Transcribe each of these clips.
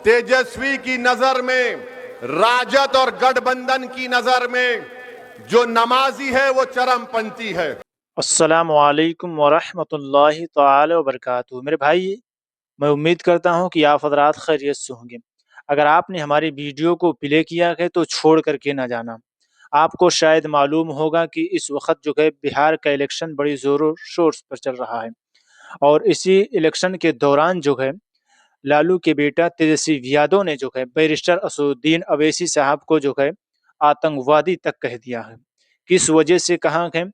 तेजस्वी की नजर में, राजद और गठबंधन की नजर में जो नमाजी है वो चरमपंथी है। अस्सलामु अलैकुम वरहमतुल्लाहि तआला वबरकातुहू। मेरे भाई, मैं उम्मीद करता हूँ कि आप हज़रात खैरियत से होंगे। अगर आपने हमारी वीडियो को प्ले किया है तो छोड़ करके ना जाना। आपको शायद मालूम होगा कि इस वक्त जो है बिहार का इलेक्शन बड़ी ज़ोरों शोर पर चल रहा है, और इसी इलेक्शन के दौरान जो है लालू के बेटा तेजस्वी यादव ने जो है बैरिस्टर असदुद्दीन अवैसी साहब को जो है आतंकवादी तक कह दिया है। किस वजह से कहा है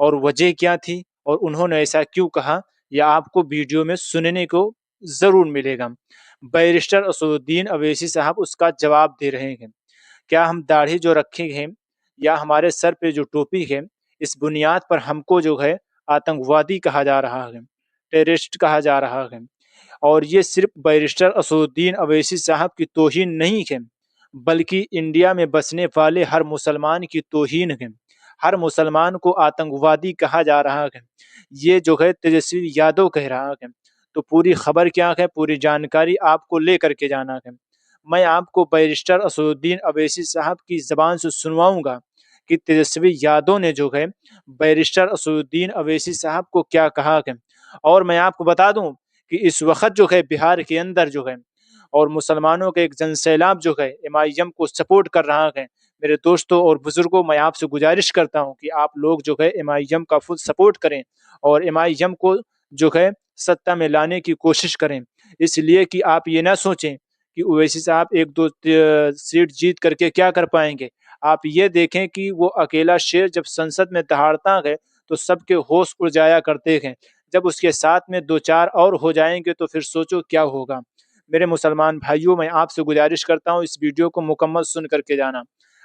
और वजह क्या थी और उन्होंने ऐसा क्यों कहा, यह आपको वीडियो में सुनने को जरूर मिलेगा। बैरिस्टर असदुद्दीन अवैसी साहब उसका जवाब दे रहे हैं। क्या हम दाढ़ी जो रखे हैं या हमारे सर पे जो टोपी है, इस बुनियाद पर हमको जो है आतंकवादी कहा जा रहा है, टेररिस्ट कहा जा रहा है। और ये सिर्फ बैरिस्टर असदुद्दीन अवैसी साहब की तौहीन नहीं है, बल्कि इंडिया में बसने वाले हर मुसलमान की तौहीन है। हर मुसलमान को आतंकवादी कहा जा रहा है, ये जो है तेजस्वी यादव कह रहा है। तो पूरी खबर क्या है, पूरी जानकारी आपको लेकर के जाना है। मैं आपको बैरिस्टर असदुद्दीन अवैसी साहब की ज़बान से सुनवाऊंगा कि तेजस्वी यादव ने जो है बैरिस्टर असदुद्दीन अवैसी साहब को क्या कहा है। और मैं आपको बता दूं कि इस वक्त जो है बिहार के अंदर जो है और मुसलमानों के एक जनसैलाब जो है एमआईएम को सपोर्ट कर रहा है। मेरे दोस्तों और बुजुर्गों, मैं आपसे गुजारिश करता हूं कि आप लोग जो है एमआईएम का फुल सपोर्ट करें और एमआईएम को जो है सत्ता में लाने की कोशिश करें। इसलिए कि आप ये ना सोचें कि ओवैसी साहब एक दो सीट जीत करके क्या कर पाएंगे। आप ये देखें कि वो अकेला शेर जब संसद में दहाड़ता है तो सबके होश उड़ जाया करते हैं। जब उसके साथ में दो चार और हो जाएंगे तो फिर सोचो क्या होगा। मेरे मुसलमान भाइयों, मैं आपसे गुजारिश करता हूँ इस वीडियो को मुकम्मल सुन करके जाना।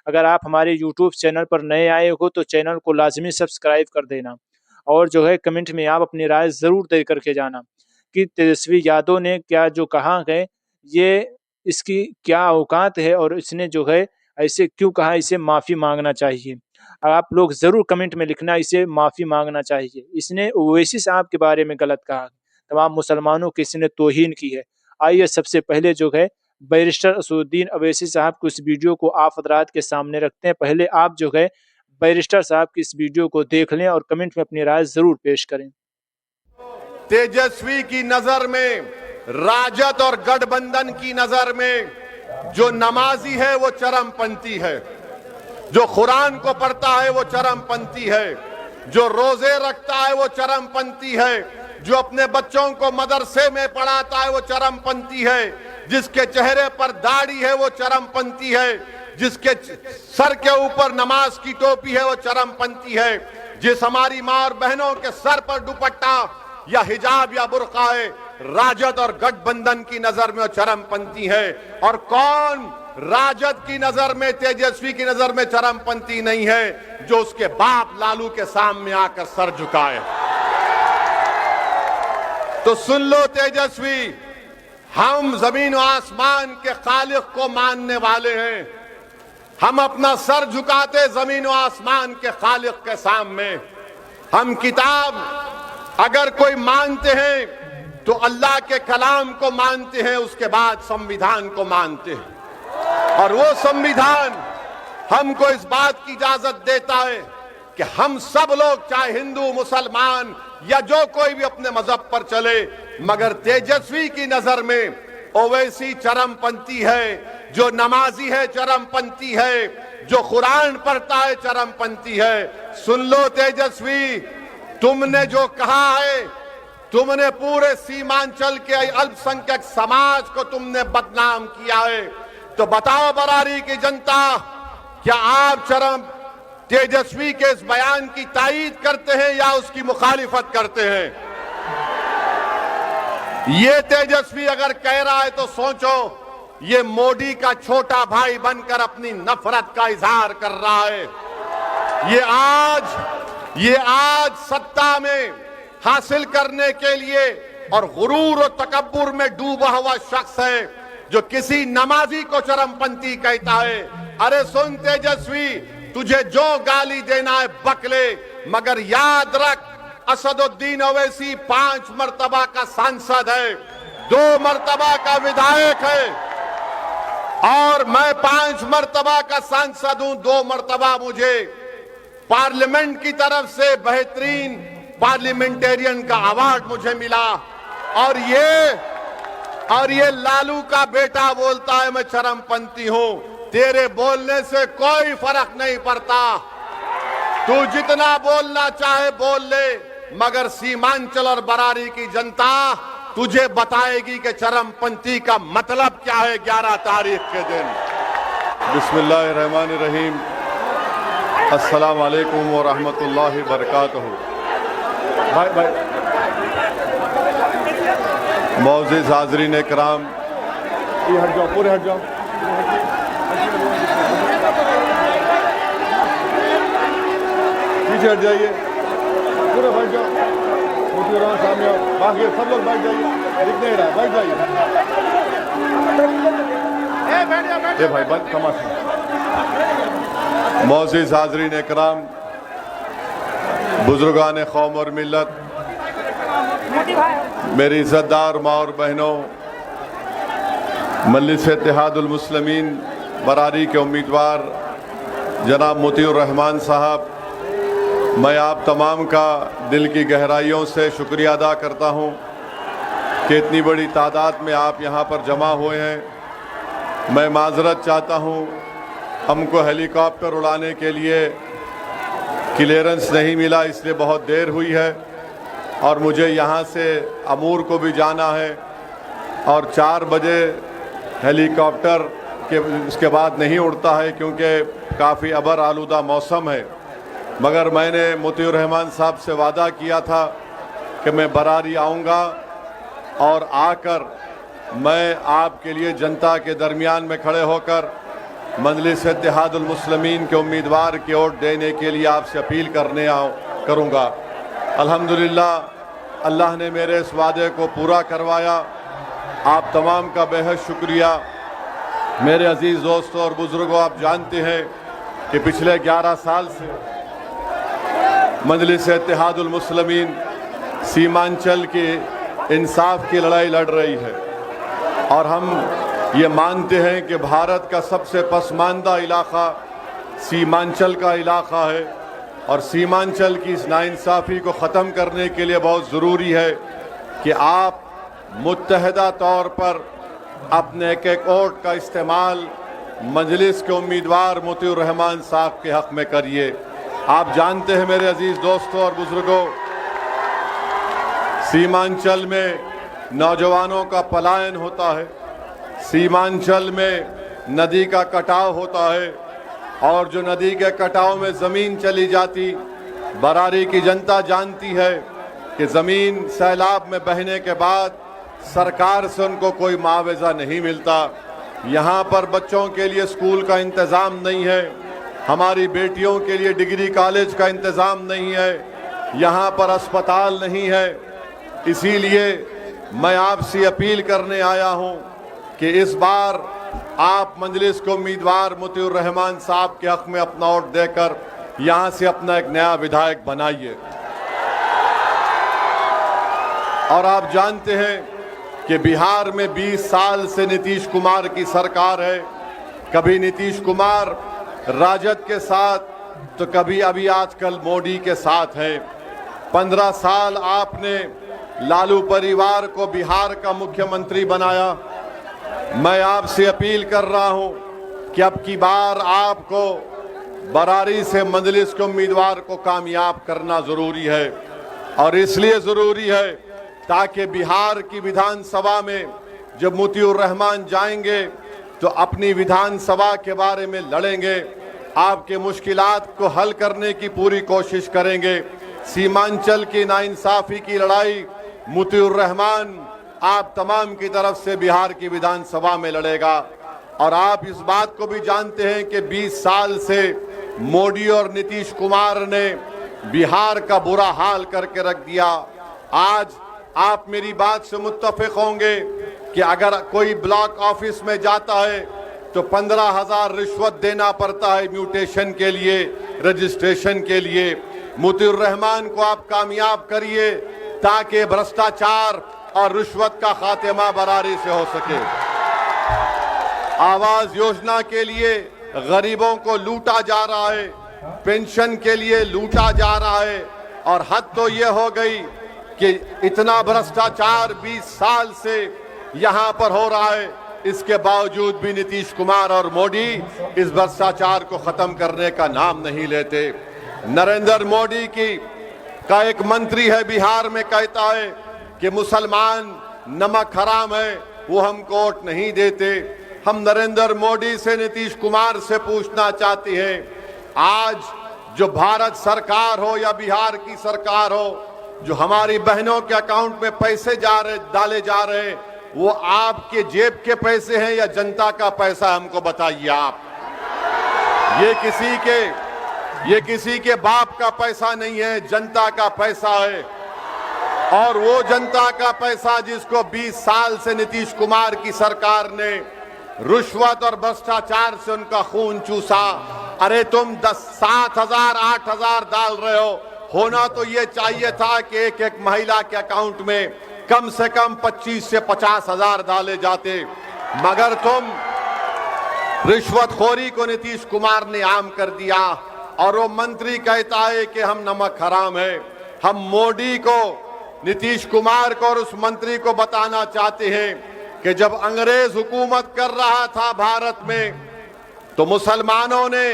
अगर आप हमारे यूट्यूब चैनल पर नए आए हो तो चैनल को लाजमी सब्सक्राइब कर देना, और जो है कमेंट में आप अपनी राय ज़रूर दे करके जाना कि तेजस्वी यादव ने क्या जो कहा है, ये इसकी क्या औकात है और इसने जो है ऐसे क्यों कहा, इसे माफ़ी मांगना चाहिए। आप लोग ज़रूर कमेंट में लिखना, इसे माफ़ी मांगना चाहिए। इसने ओवैसी साहब के बारे में गलत कहा, तमाम मुसलमानों की इसने तौहीन की है। आइए सबसे पहले जो है बैरिस्टर असदुद्दीन अवैसी साहब को इस वीडियो को आप हज़रात के सामने रखते हैं। पहले आप जो है बैरिस्टर साहब की इस वीडियो को देख लें और कमेंट में अपनी राय ज़रूर पेश करें। तेजस्वी की नजर में, राजद और गठबंधन की नजर में जो नमाजी है वो चरमपंथी है, जो कुरान को पढ़ता है वो चरमपंथी है, जो रोजे रखता है वो चरमपंथी है, जो अपने बच्चों को मदरसे में पढ़ाता है वो चरमपंथी है, जिसके चेहरे पर दाढ़ी है वो चरमपंथी है, जिसके सर के ऊपर नमाज की टोपी है वो चरमपंथी है, जिस हमारी मां और बहनों के सर पर दुपट्टा या हिजाब या बुर्का है, राजद और गठबंधन की नजर में वो चरमपंथी है। और कौन राजद की नजर में, तेजस्वी की नजर में चरमपंथी नहीं है? जो उसके बाप लालू के सामने आकर सर झुकाए। तो सुन लो तेजस्वी, हम जमीन और आसमान के खालिक को मानने वाले हैं। हम अपना सर झुकाते जमीन और आसमान के खालिक के सामने। हम किताब अगर कोई मानते हैं तो अल्लाह के कलाम को मानते हैं, उसके बाद संविधान को मानते हैं। और वो संविधान हमको इस बात की इजाजत देता है कि हम सब लोग, चाहे हिंदू मुसलमान या जो कोई भी अपने मजहब पर चले, मगर तेजस्वी की नजर में ओवैसी चरमपंथी है, जो नमाजी है चरमपंथी है, जो कुरान पढ़ता है चरमपंथी है। सुन लो तेजस्वी, तुमने जो कहा है, तुमने पूरे सीमांचल के अल्पसंख्यक समाज को तुमने बदनाम किया है। तो बताओ बरारी की जनता, क्या आप तेजस्वी के इस बयान की तायीद करते हैं या उसकी मुखालिफत करते हैं? ये तेजस्वी अगर कह रहा है तो सोचो, ये मोदी का छोटा भाई बनकर अपनी नफरत का इजहार कर रहा है। ये आज सत्ता में हासिल करने के लिए और गुरूर और तकब्बुर में डूबा हुआ शख्स है, जो किसी नमाजी को चरमपंथी कहता है। अरे सुन तेजस्वी, तुझे जो गाली देना है बक ले, मगर याद रख, असदुद्दीन ओवैसी 5 मर्तबा का सांसद है, 2 मर्तबा का विधायक है, और मैं 5 मरतबा का सांसद हूं, 2 मरतबा मुझे पार्लियामेंट की तरफ से बेहतरीन पार्लियामेंटेरियन का अवार्ड मुझे मिला। और ये लालू का बेटा बोलता है मैं चरमपंथी हूं। तेरे बोलने से कोई फर्क नहीं पड़ता, तू जितना बोलना चाहे बोल ले, मगर सीमांचल और बरारी की जनता तुझे बताएगी कि चरमपंथी का मतलब क्या है 11 तारीख के दिन। बिस्मिल्लाहिर्रहमानिर्रहीम, अस्सलाम वालेकुम व रहमतुल्लाहि व बरकातहू। भाई मौजूद हाज़रीन इकराम, ये हट जाओ, पूरे हट जाओ। पीछे हट जाइए, पूरे बैठ जाओ, सामने आओ, बाकी सब लोग बैठ जाइए, दिख नहीं रहा, बैठ जाइए। ये भाई बंद तमाशा। मौजूद हाज़रीन इकराम, बुजुर्गान कौम और मिल्लत, मेरी इज़्ज़तदार माँ और बहनों, मजलिस इत्तेहादुल मुस्लिमीन बरारी के उम्मीदवार जनाब मोतीउर रहमान साहब, मैं आप तमाम का दिल की गहराइयों से शुक्रिया अदा करता हूं कि इतनी बड़ी तादाद में आप यहां पर जमा हुए हैं। मैं माजरत चाहता हूं, हमको हेलीकॉप्टर उड़ाने के लिए क्लियरेंस नहीं मिला, इसलिए बहुत देर हुई है और मुझे यहां से अमूर को भी जाना है और 4 बजे हेलीकॉप्टर के उसके बाद नहीं उड़ता है क्योंकि काफ़ी अबर आलूदा मौसम है। मगर मैंने मोतीउर रहमान साहब से वादा किया था कि मैं बरारी आऊँगा और आकर मैं आपके लिए जनता के दरमियान में खड़े होकर मजलिस इत्तेहादुल मुस्लिमीन के उम्मीदवार की वोट देने के लिए आपसे अपील करूँगा। अल्हम्दुलिल्लाह अल्लाह ने मेरे इस वादे को पूरा करवाया। आप तमाम का बेहद शुक्रिया। मेरे अजीज़ दोस्तों और बुज़ुर्गों, आप जानते हैं कि पिछले 11 साल से मजलिस इत्तेहादुल मुस्लिमीन सीमांचल की इंसाफ की लड़ाई लड़ रही है और हम ये मानते हैं कि भारत का सबसे पसमानदा इलाक़ा सीमांचल का इलाक़ा है और सीमांचल की इस नाइंसाफ़ी को ख़त्म करने के लिए बहुत ज़रूरी है कि आप मुत्तहदा तौर पर अपने एक वोट का इस्तेमाल मजलिस के उम्मीदवार मोतीउर रहमान साहब के हक़ में करिए। आप जानते हैं मेरे अजीज़ दोस्तों और बुज़ुर्गों, सीमांचल में नौजवानों का पलायन होता है, सीमांचल में नदी का कटाव होता है और जो नदी के कटाव में ज़मीन चली जाती, बरारी की जनता जानती है कि ज़मीन सैलाब में बहने के बाद सरकार से उनको कोई मुआवजा नहीं मिलता। यहाँ पर बच्चों के लिए स्कूल का इंतज़ाम नहीं है, हमारी बेटियों के लिए डिग्री कॉलेज का इंतज़ाम नहीं है, यहाँ पर अस्पताल नहीं है। इसीलिए मैं आपसे अपील करने आया हूँ कि इस बार आप मजलिस के उम्मीदवार मोतीउर रहमान साहब के हक़ में अपना वोट देकर यहाँ से अपना एक नया विधायक बनाइए। और आप जानते हैं कि बिहार में 20 साल से नीतीश कुमार की सरकार है। कभी नीतीश कुमार राजद के साथ तो कभी अभी आजकल मोदी के साथ है। 15 साल आपने लालू परिवार को बिहार का मुख्यमंत्री बनाया। मैं आपसे अपील कर रहा हूं कि अब की बार आपको बरारी से मजलिस के उम्मीदवार को कामयाब करना ज़रूरी है और इसलिए ज़रूरी है ताकि बिहार की विधानसभा में जब मोतीउर रहमान जाएंगे तो अपनी विधानसभा के बारे में लड़ेंगे, आपके मुश्किलात को हल करने की पूरी कोशिश करेंगे। सीमांचल की नाइंसाफ़ी की लड़ाई मोतीउर रहमान आप तमाम की तरफ से बिहार की विधानसभा में लड़ेगा। और आप इस बात को भी जानते हैं कि 20 साल से मोदी और नीतीश कुमार ने बिहार का बुरा हाल करके रख दिया। आज आप मेरी बात से मुत्तफिक होंगे कि अगर कोई ब्लॉक ऑफिस में जाता है तो 15,000 रिश्वत देना पड़ता है म्यूटेशन के लिए, रजिस्ट्रेशन के लिए। मोतीउर रहमान को आप कामयाब करिए ताकि भ्रष्टाचार और रिश्वत का खात्मा बरारी से हो सके। आवास योजना के लिए गरीबों को लूटा जा रहा है, पेंशन के लिए लूटा जा रहा है। और हद तो ये हो गई कि इतना भ्रष्टाचार 20 साल से यहां पर हो रहा है, इसके बावजूद भी नीतीश कुमार और मोदी इस भ्रष्टाचार को खत्म करने का नाम नहीं लेते। नरेंद्र मोदी का एक मंत्री है बिहार में, कहता है कि मुसलमान नमक हराम है, वो हमको वोट नहीं देते। हम नरेंद्र मोदी से, नीतीश कुमार से पूछना चाहते हैं, आज जो भारत सरकार हो या बिहार की सरकार हो, जो हमारी बहनों के अकाउंट में पैसे डाले जा रहे हैं, वो आपके जेब के पैसे हैं या जनता का पैसा, हमको बताइए आप। ये किसी के बाप का पैसा नहीं है, जनता का पैसा है। और वो जनता का पैसा जिसको 20 साल से नीतीश कुमार की सरकार ने रुश्वत और भ्रष्टाचार से उनका खून चूसा। अरे तुम 7,000 8,000 डाल रहे हो, होना तो ये चाहिए था कि एक एक महिला के अकाउंट में कम से कम 25 से 50,000 डाले जाते, मगर तुम रिश्वतखोरी को नीतीश कुमार ने आम कर दिया। और वो मंत्री कहता है कि हम नमक हराम है। हम मोदी को, नीतीश कुमार को और उस मंत्री को बताना चाहते हैं कि जब अंग्रेज हुकूमत कर रहा था भारत में, तो मुसलमानों ने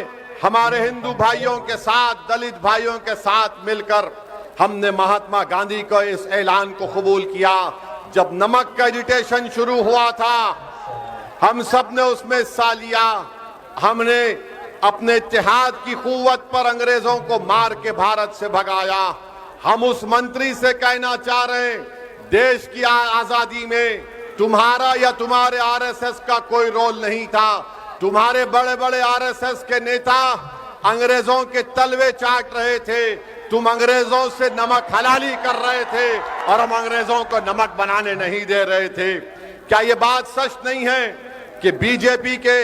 हमारे हिंदू भाइयों के साथ, दलित भाइयों के साथ मिलकर हमने महात्मा गांधी को इस ऐलान को कबूल किया। जब नमक का एजिटेशन शुरू हुआ था, हम सब ने उसमें हिस्सा लिया। हमने अपने इत्तेहाद की कुव्वत पर अंग्रेजों को मार के भारत से भगाया। हम उस मंत्री से कहना चाह रहे हैं, देश की आजादी में तुम्हारा या तुम्हारे आरएसएस का कोई रोल नहीं था। तुम्हारे बड़े बड़े आरएसएस के नेता अंग्रेजों के तलवे चाट रहे थे, तुम अंग्रेजों से नमक हलाली कर रहे थे और हम अंग्रेजों को नमक बनाने नहीं दे रहे थे। क्या ये बात सच नहीं है कि बीजेपी के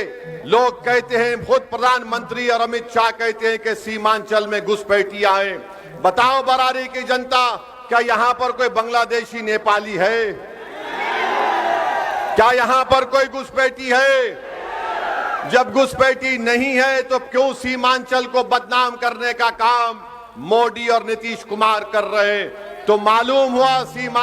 लोग कहते हैं, खुद प्रधानमंत्री और अमित शाह कहते हैं कि सीमांचल में घुसपैठियां हैं? बताओ बरारी की जनता, क्या यहां पर कोई बांग्लादेशी नेपाली है? क्या यहां पर कोई घुसपैठी है? जब घुसपैठी नहीं है तो क्यों सीमांचल को बदनाम करने का काम मोदी और नीतीश कुमार कर रहे? तो मालूम हुआ सीमांचल